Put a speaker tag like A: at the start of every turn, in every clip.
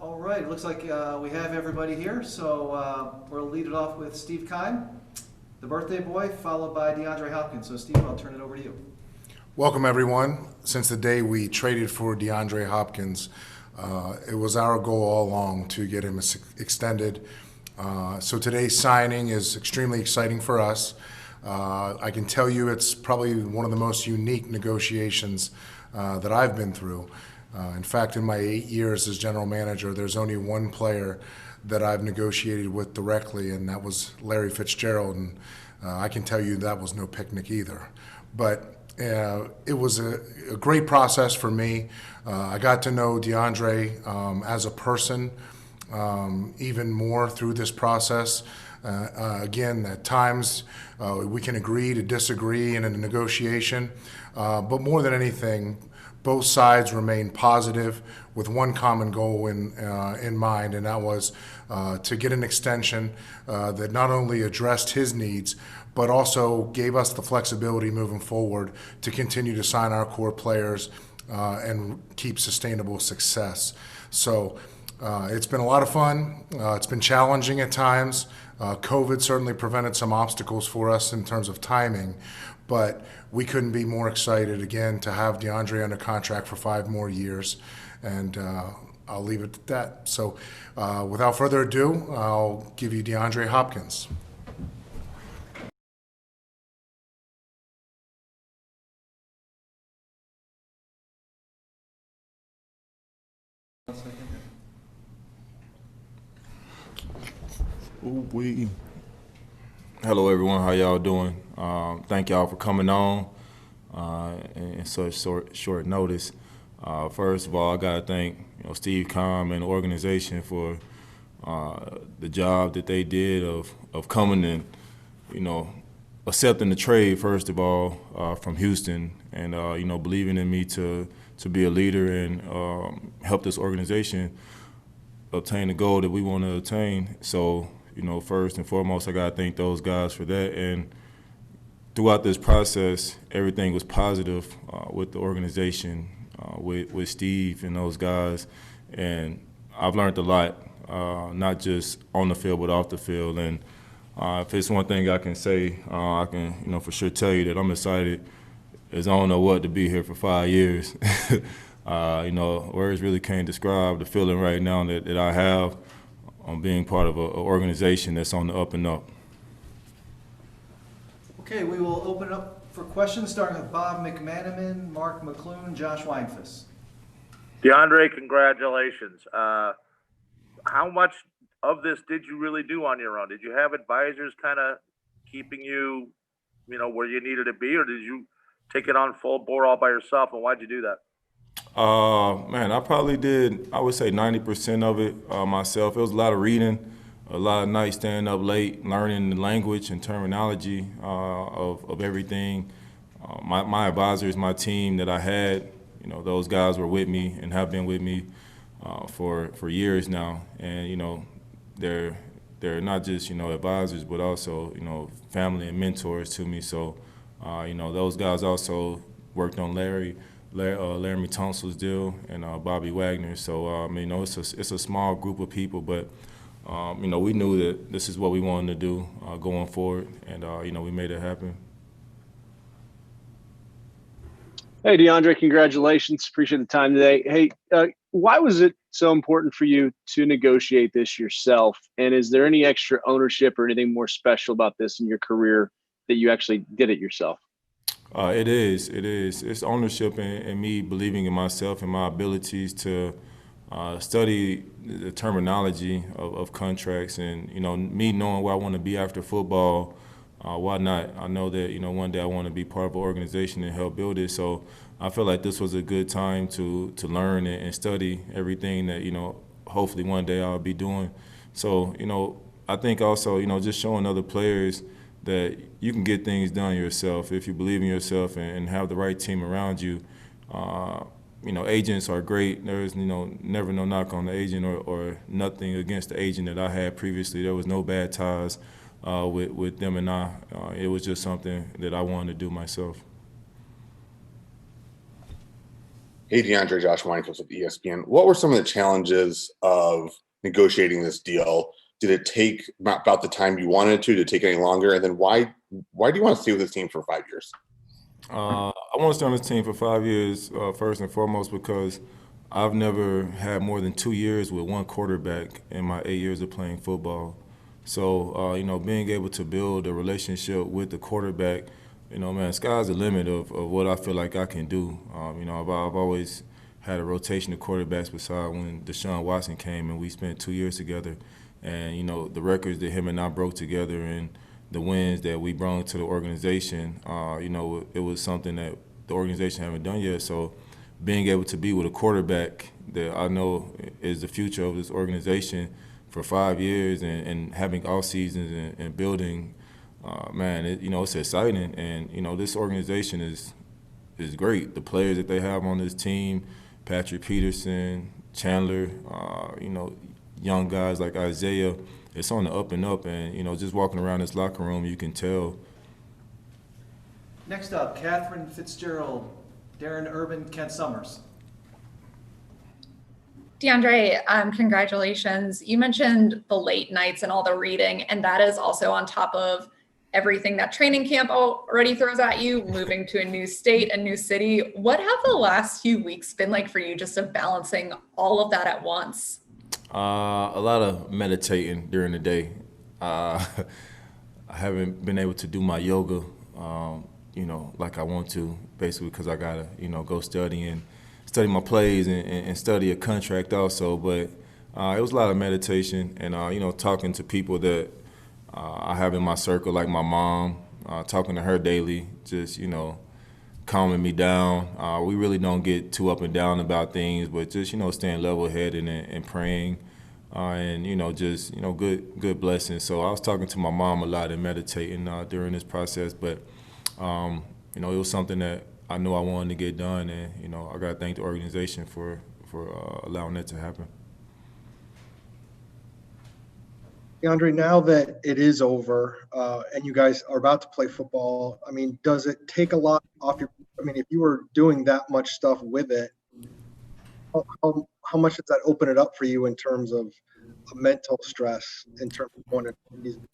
A: All right, it looks like we have everybody here, so we'll lead it off with Steve Kime, the birthday boy, followed by DeAndre Hopkins. So Steve, I'll turn it over to you.
B: Welcome, everyone. Since the day we traded for DeAndre Hopkins, it was our goal all along to get him extended. So today's signing is extremely exciting for us. I can tell you it's probably one of the most unique negotiations that I've been through. In fact, in my 8 years as general manager, there's only one player that I've negotiated with directly, and that was Larry Fitzgerald. And I can tell you that was no picnic either. But it was a great process for me. I got to know DeAndre as a person even more through this process. Again, at times we can agree to disagree in a negotiation, but more than anything, both sides remained positive with one common goal in mind, and that was to get an extension that not only addressed his needs, but also gave us the flexibility moving forward to continue to sign our core players and keep sustainable success. So it's been a lot of fun. It's been challenging at times. COVID certainly prevented some obstacles for us in terms of timing, but we couldn't be more excited again to have DeAndre under contract for 5 more years, and I'll leave it at that. So without further ado, I'll give you DeAndre Hopkins.
C: Ooh-wee. Hello, everyone. How y'all doing? Thank y'all for coming on in such short notice. First of all, I gotta thank Steve Kime and the organization for the job that they did of coming and accepting the trade. First of all, from Houston, and believing in me to be a leader and help this organization obtain the goal that we want to attain. So, first and foremost, I got to thank those guys for that. And throughout this process, everything was positive with the organization, with Steve and those guys. And I've learned a lot, not just on the field, but off the field. And if it's one thing I can say, I can, for sure tell you that I'm excited as I don't know what to be here for 5 years. Words really can't describe the feeling right now that I have on being part of an organization that's on the up and up.
A: Okay, we will open it up for questions, starting with Bob McManaman, Mark McClune, Josh Weinfuss.
D: DeAndre, congratulations. How much of this did you really do on your own? Did you have advisors kind of keeping you, where you needed to be, or did you take it on full bore all by yourself, and why'd you do that?
C: Man, I probably did, I would say 90% of it myself. It was a lot of reading, a lot of nights staying up late, learning the language and terminology of everything. My advisors, my team that I had, those guys were with me and have been with me for years now. And, they're not just, advisors, but also, family and mentors to me. So, those guys also worked on Laramie Tunsil's deal and Bobby Wagner. So it's a small group of people, but we knew that this is what we wanted to do going forward, and we made it happen.
E: Hey, DeAndre, congratulations. Appreciate the time today. Hey, why was it so important for you to negotiate this yourself? And is there any extra ownership or anything more special about this in your career that you actually did it yourself?
C: It is. It's ownership and me believing in myself and my abilities to study the terminology of contracts, and me knowing where I want to be after football. Why not? I know that one day I want to be part of an organization and help build it. So I feel like this was a good time to learn and study everything that hopefully one day I'll be doing. So I think also just showing other players that you can get things done yourself if you believe in yourself and have the right team around you. Agents are great. There's never no knock on the agent or nothing against the agent that I had previously. There was no bad ties with them and I. It was just something that I wanted to do myself.
F: Hey, DeAndre, Josh Weinholz with ESPN. What were some of the challenges of negotiating this deal? Did it take about the time you wanted to? Did it take any longer? And then why do you want to stay with this team for 5 years?
C: I want to stay on this team for 5 years, first and foremost, because I've never had more than 2 years with one quarterback in my 8 years of playing football. So, being able to build a relationship with the quarterback, man, sky's the limit of what I feel like I can do. I've always had a rotation of quarterbacks beside when Deshaun Watson came, and we spent 2 years together. And, the records that him and I broke together and the wins that we brought to the organization, it was something that the organization haven't done yet. So being able to be with a quarterback that I know is the future of this organization for 5 years and having off seasons and building, it's exciting. And, this organization is great. The players that they have on this team, Patrick Peterson, Chandler, young guys like Isaiah, it's on the up and up. And, just walking around this locker room, you can tell.
A: Next up, Catherine Fitzgerald, Darren Urban, Kent Summers.
G: DeAndre, congratulations. You mentioned the late nights and all the reading, and that is also on top of everything that training camp already throws at you, moving to a new state, a new city. What have the last few weeks been like for you, just of balancing all of that at once?
C: A lot of meditating during the day. I haven't been able to do my yoga, like I want to, basically because I gotta, go study my plays and study a contract also. But it was a lot of meditation and, talking to people that I have in my circle, like my mom, talking to her daily, just, calming me down. We really don't get too up and down about things, but just, staying level-headed and praying and, good blessings. So I was talking to my mom a lot and meditating during this process, but, it was something that I knew I wanted to get done, and, I got to thank the organization for allowing that to happen.
H: DeAndre, now that it is over and you guys are about to play football, I mean, does it take a lot off your – I mean, if you were doing that much stuff with it, how much does that open it up for you in terms of mental stress, in terms of one season?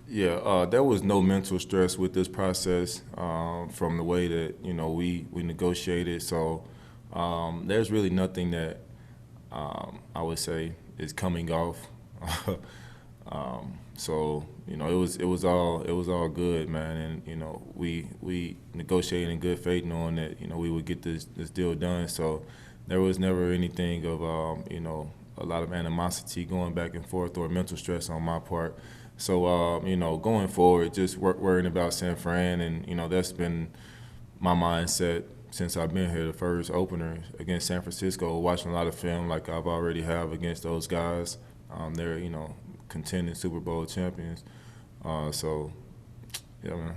C: Yeah, there was no mental stress with this process from the way that, we negotiated. So there's really nothing that I would say is coming off. So it was all good, man, and we negotiated in good faith, knowing that we would get this deal done. So there was never anything of a lot of animosity going back and forth or mental stress on my part. So going forward, just worrying about San Fran, and that's been my mindset since I've been here. The first opener against San Francisco, watching a lot of film like I've already have against those guys. They're contending Super Bowl champions. So, yeah, man.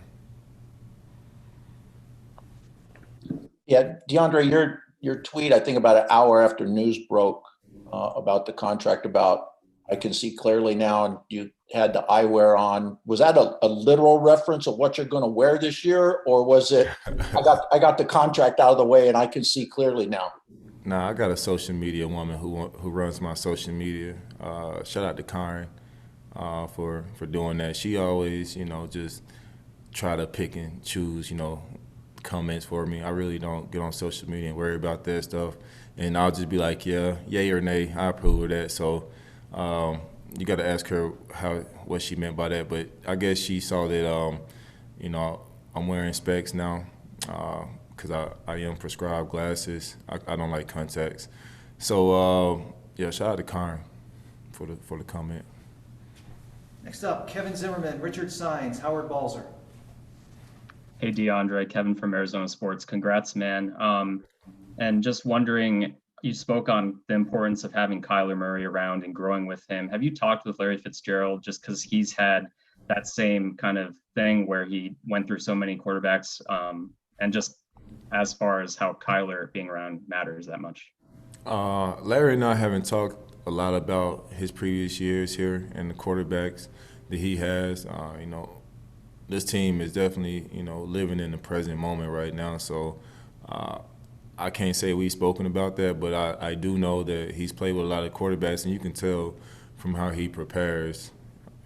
I: Yeah, DeAndre, your tweet, I think about an hour after news broke about the contract, about I can see clearly now, and you had the eyewear on. Was that a literal reference of what you're going to wear this year, or was it I got the contract out of the way and I can see clearly now?
C: Nah, I got a social media woman who runs my social media. Shout out to Karen for doing that. She always, just try to pick and choose, comments for me. I really don't get on social media and worry about that stuff. And I'll just be like, yeah, yay or nay, I approve of that. So you got to ask her what she meant by that. But I guess she saw that, I'm wearing specs now because I am prescribed glasses. I don't like contacts. So, yeah, shout out to Karen for the comment.
A: Next up, Kevin Zimmerman, Richard Sines, Howard Balzer.
J: Hey, DeAndre, Kevin from Arizona Sports. Congrats, man. And just wondering, you spoke on the importance of having Kyler Murray around and growing with him. Have you talked with Larry Fitzgerald, just because he's had that same kind of thing where he went through so many quarterbacks, and just as far as how Kyler being around matters that much?
C: Larry and I haven't talked a lot about his previous years here and the quarterbacks that he has. This team is definitely, living in the present moment right now. So I can't say we've spoken about that, but I do know that he's played with a lot of quarterbacks, and you can tell from how he prepares.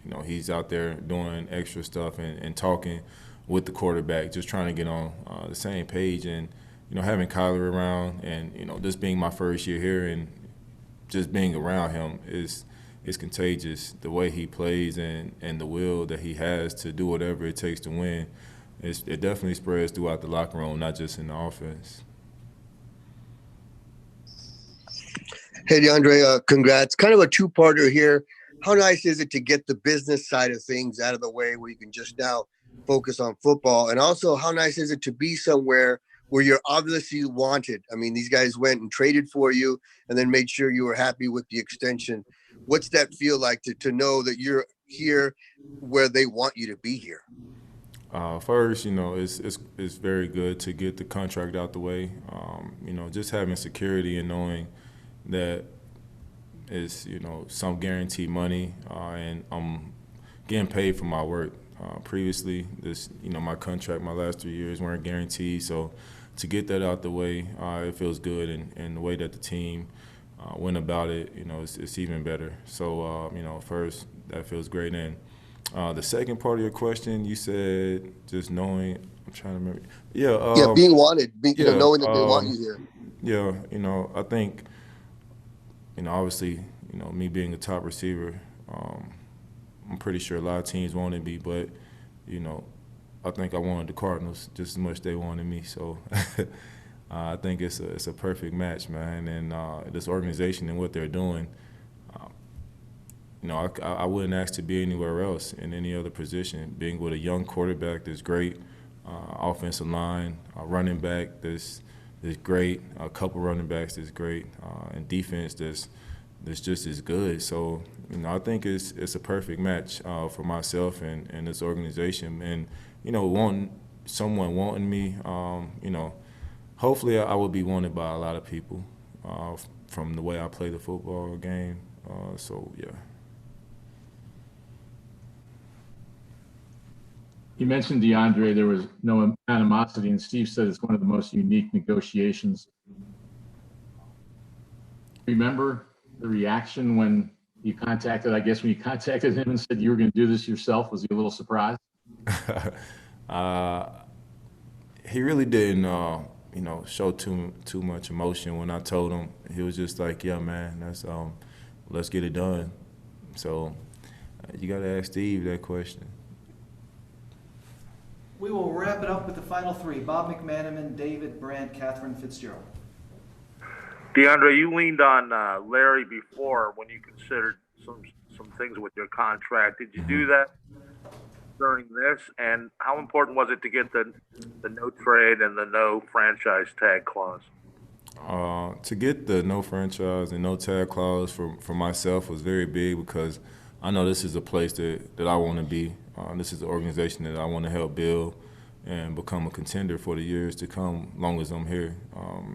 C: You know, he's out there doing extra stuff and talking with the quarterback, just trying to get on the same page. And, you know, having Kyler around and, you know, this being my first year here and just being around him is contagious. The way he plays and the will that he has to do whatever it takes to win, it definitely spreads throughout the locker room, not just in the offense.
K: Hey, DeAndre, congrats. Kind of a two-parter here. How nice is it to get the business side of things out of the way where you can just now focus on football? And also, how nice is it to be somewhere where you're obviously wanted? I mean, these guys went and traded for you and then made sure you were happy with the extension. What's that feel like to know that you're here where they want you to be here?
C: First, you know, it's very good to get the contract out the way. You know, just having security and knowing that it's, you know, some guaranteed money and I'm getting paid for my work. Previously, you know, my contract, my last 3 years weren't guaranteed. So to get that out the way, it feels good. And the way that the team went about it, you know, it's even better. So, you know, first, that feels great. And the second part of your question, you said just knowing, I'm trying to remember.
K: Yeah, being wanted, you know, knowing that they want you here.
C: Yeah, you know, I think, you know, obviously, you know, me being a top receiver, I'm pretty sure a lot of teams wanted me, but, you know, I think I wanted the Cardinals just as much as they wanted me. So I think it's a perfect match, man. And this organization and what they're doing, you know, I wouldn't ask to be anywhere else in any other position. Being with a young quarterback that's great, offensive line, running back that's great, a couple running backs that's great, and defense that's just as good. So, you know, I think it's a perfect match for myself and this organization. And, you know, someone wanting me, you know, hopefully I will be wanted by a lot of people from the way I play the football game. So, yeah.
L: You mentioned DeAndre, there was no animosity, and Steve said it's one of the most unique negotiations. Remember the reaction when you contacted him and said you were going to do this yourself? Was he a little surprised?
C: He really didn't, you know, show too much emotion when I told him. He was just like, yeah, man, let's get it done. So you got to ask Steve that question.
A: We will wrap it up with the final three: Bob McManaman, David Brandt, Catherine Fitzgerald.
D: DeAndre, you leaned on Larry before when you considered some things with your contract. Did you do that during this? And how important was it to get the no trade and the no franchise tag clause?
C: To get the no franchise and no tag clause for myself was very big because I know this is a place that I want to be. This is an organization that I want to help build and become a contender for the years to come, long as I'm here.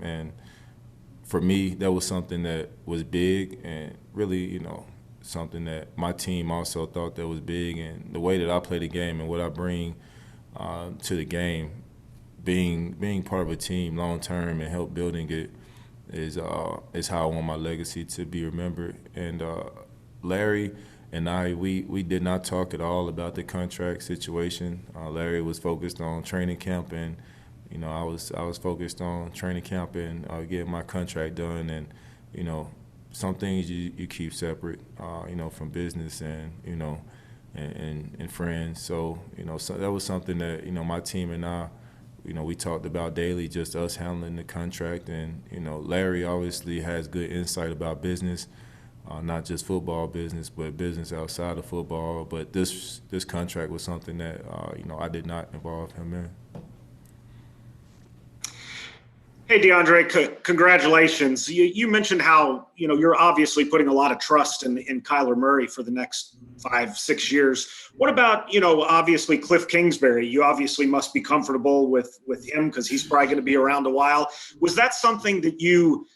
C: And for me, that was something that was big and really, you know, something that my team also thought that was big. And the way that I play the game and what I bring to the game, being part of a team long term and help building it is how I want my legacy to be remembered. And Larry and we did not talk at all about the contract situation. Larry was focused on training camp, and you know I was focused on training camp and getting my contract done. And you know, some things you keep separate, you know, from business and you know and friends. So you know, so that was something that you know my team and I, you know, we talked about daily, just us handling the contract. And you know, Larry obviously has good insight about business. Not just football business, but business outside of football. But this contract was something that you know I did not involve him in.
M: Hey, DeAndre, congratulations. You mentioned how, you know, you're obviously putting a lot of trust in Kyler Murray for the next 5-6 years. What about, you know, obviously Cliff Kingsbury? You obviously must be comfortable with him because he's probably going to be around a while. Was that something that you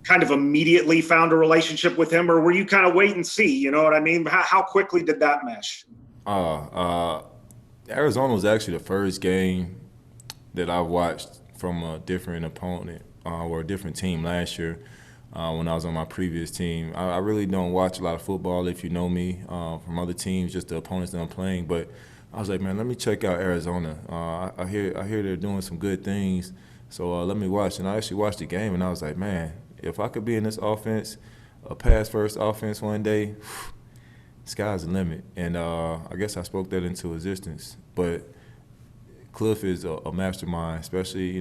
M: kind of immediately found a relationship with him, or were you kind of wait and see? You know what I mean? How quickly did that mesh?
C: Arizona was actually the first game that I watched from a different opponent or a different team last year when I was on my previous team. I really don't watch a lot of football, if you know me, from other teams, just the opponents that I'm playing. But I was like, man, let me check out Arizona. I hear they're doing some good things, so let me watch. And I actually watched the game, and I was like, man, if I could be in this offense, a pass-first offense one day, sky's the limit. And I guess I spoke that into existence. But Cliff is a mastermind, especially,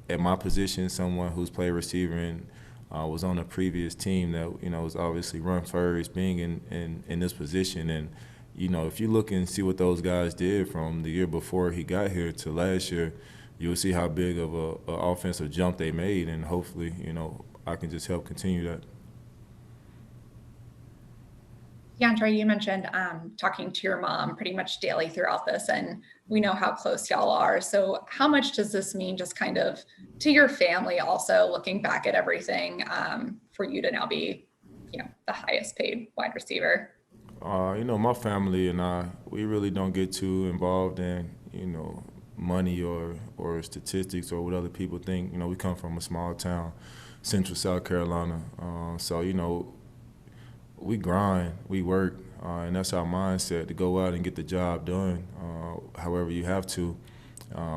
C: at my position, someone who's played receiver and was on a previous team that, was obviously run first, being in this position. And, if you look and see what those guys did from the year before he got here to last year, you'll see how big of a offensive jump they made. And hopefully, I can just help continue that.
G: DeAndre, you mentioned talking to your mom pretty much daily throughout this, and we know how close y'all are. So how much does this mean just kind of to your family also, looking back at everything, for you to now be, the highest paid wide receiver?
C: My family and I, we really don't get too involved in, money or statistics or what other people think. We come from a small town, Central South Carolina. So, we grind, we work, and that's our mindset, to go out and get the job done. However you have to,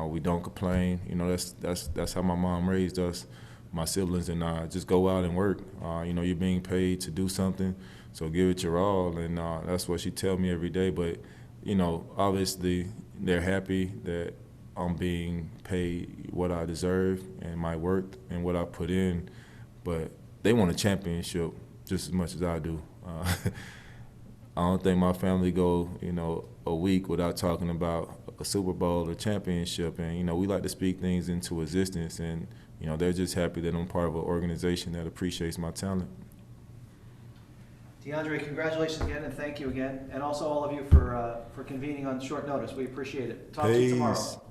C: we don't complain. That's how my mom raised us, my siblings and I. Just go out and work. You're being paid to do something, so give it your all, and that's what she tells me every day. But obviously they're happy that I'm being paid what I deserve and my work and what I put in, but they want a championship just as much as I do. I don't think my family go, a week without talking about a Super Bowl or championship. And, we like to speak things into existence. And, they're just happy that I'm part of an organization that appreciates my talent.
A: DeAndre, congratulations again, and thank you again. And also all of you for convening on short notice. We appreciate it. Talk to you tomorrow.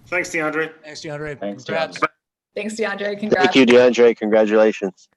M: Thanks, DeAndre.
N: Thanks, DeAndre.
J: Thanks,
N: Congrats.
J: DeAndre.
G: Thanks, DeAndre. Congrats.
K: Thank you, DeAndre. Congratulations.